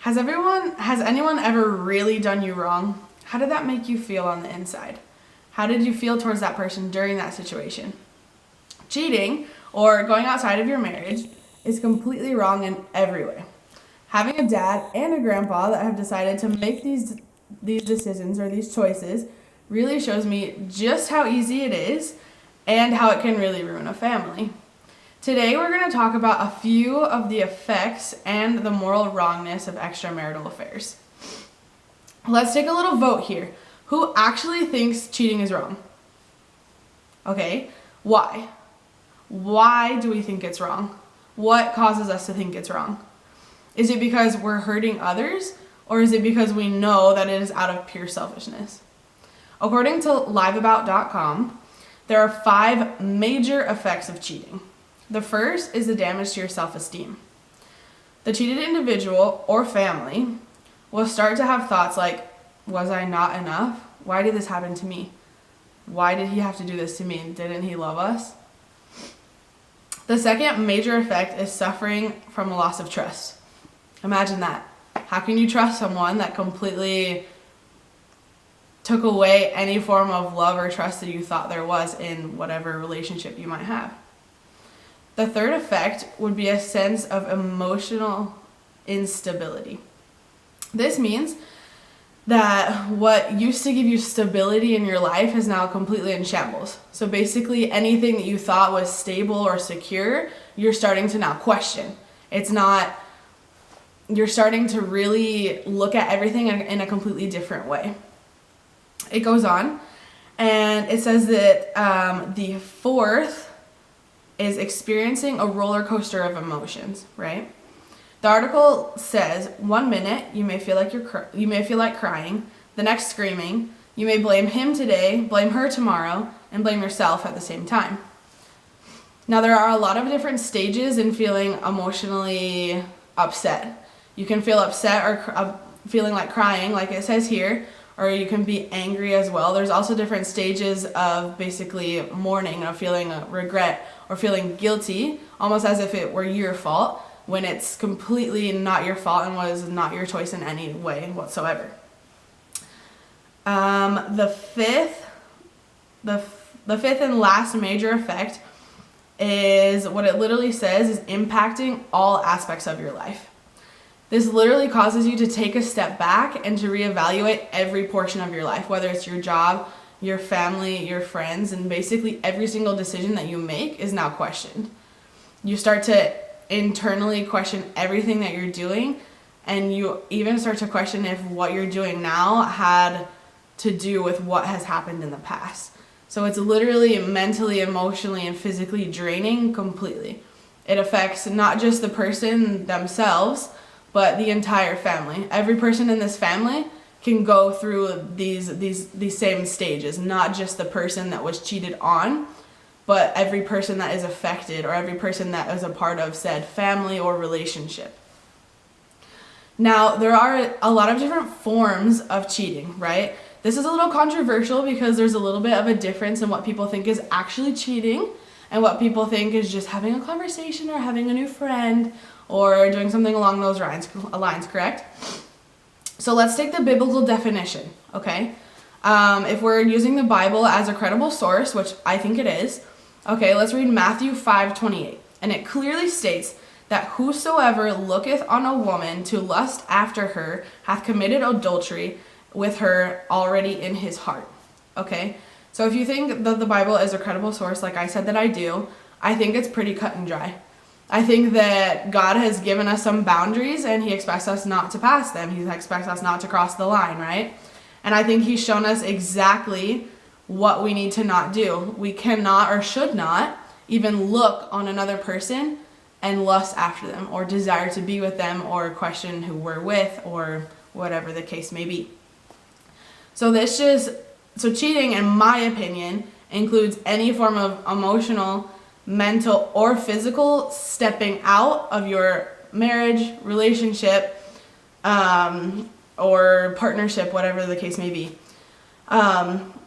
Has anyone ever really done you wrong? How did that make you feel on the inside? How did you feel towards that person during that situation? Cheating, or going outside of your marriage, is completely wrong in every way. Having a dad and a grandpa that have decided to make these decisions or these choices really shows me just how easy it is and how it can really ruin a family. Today we're going to talk about a few of the effects and the moral wrongness of extramarital affairs. Let's take a little vote here. Who actually thinks cheating is wrong? Okay, why? Why do we think it's wrong? What causes us to think it's wrong? Is it because we're hurting others, or is it because we know that it is out of pure selfishness? According to liveabout.com, there are 5 major effects of cheating. The first is the damage to your self-esteem. The cheated individual or family will start to have thoughts like, was I not enough? Why did this happen to me? Why did he have to do this to me? Didn't he love us? The second major effect is suffering from a loss of trust. Imagine that. How can you trust someone that completely took away any form of love or trust that you thought there was in whatever relationship you might have? The third effect would be a sense of emotional instability. This means that what used to give you stability in your life is now completely in shambles. So basically anything that you thought was stable or secure, you're starting to now question. You're starting to really look at everything in a completely different way. It goes on, and it says that the fourth is experiencing a roller coaster of emotions, right? The article says 1 minute you may feel like crying, the next screaming. You may blame him today, blame her tomorrow, and blame yourself at the same time. Now there are a lot of different stages in feeling emotionally upset. You can feel upset or feeling like crying, like it says here, or you can be angry as well. There's also different stages of basically mourning, of feeling regret or feeling guilty, almost as if it were your fault, when it's completely not your fault and was not your choice in any way whatsoever. The fifth and last major effect is what it literally says is impacting all aspects of your life. This literally causes you to take a step back and to reevaluate every portion of your life, whether it's your job, your family, your friends, and basically every single decision that you make is now questioned. You start to internally question everything that you're doing, and you even start to question if what you're doing now had to do with what has happened in the past. So it's literally mentally, emotionally, and physically draining completely. It affects not just the person themselves, but the entire family. Every person in this family can go through these same stages, not just the person that was cheated on, but every person that is affected or every person that is a part of said family or relationship. Now, there are a lot of different forms of cheating, right? This is a little controversial because there's a little bit of a difference in what people think is actually cheating and what people think is just having a conversation or having a new friend or doing something along those lines, correct? So let's take the biblical definition, okay? If we're using the Bible as a credible source, which I think it is, okay, let's read Matthew 5:28. And it clearly states that whosoever looketh on a woman to lust after her hath committed adultery with her already in his heart, okay? So if you think that the Bible is a credible source, like I said that I do, I think it's pretty cut and dry. I think that God has given us some boundaries and he expects us not to pass them. He expects us not to cross the line, right? And I think he's shown us exactly what we need to not do. We cannot or should not even look on another person and lust after them or desire to be with them or question who we're with or whatever the case may be. So cheating, in my opinion, includes any form of emotional, mental, or physical stepping out of your marriage, relationship, or partnership, whatever the case may be.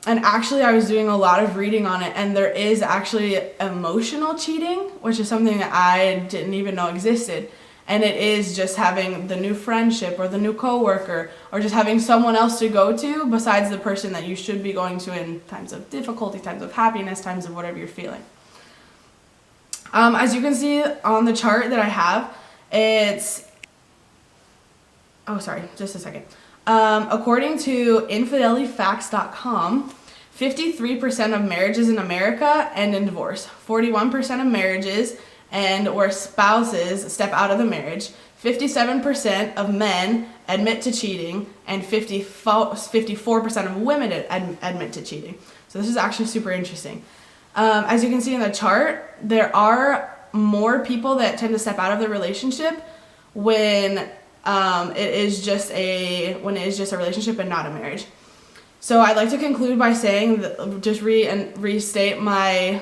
And actually, I was doing a lot of reading on it, and there is actually emotional cheating, which is something that I didn't even know existed. and it is just having the new friendship or the new coworker or just having someone else to go to besides the person that you should be going to in times of difficulty, times of happiness, times of whatever you're feeling. As you can see on the chart that I have, it's, oh sorry, just a second. According to infidelityfacts.com, 53% of marriages in America end in divorce. 41% of marriages end where spouses step out of the marriage. 57% of men admit to cheating, and 54% of women admit to cheating. So this is actually super interesting. As you can see in the chart, there are more people that tend to step out of the relationship when it is just a relationship and not a marriage. So I'd like to conclude by saying that, just restate my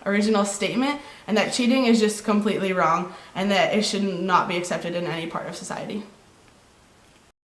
original statement, and that cheating is just completely wrong and that it should not be accepted in any part of society.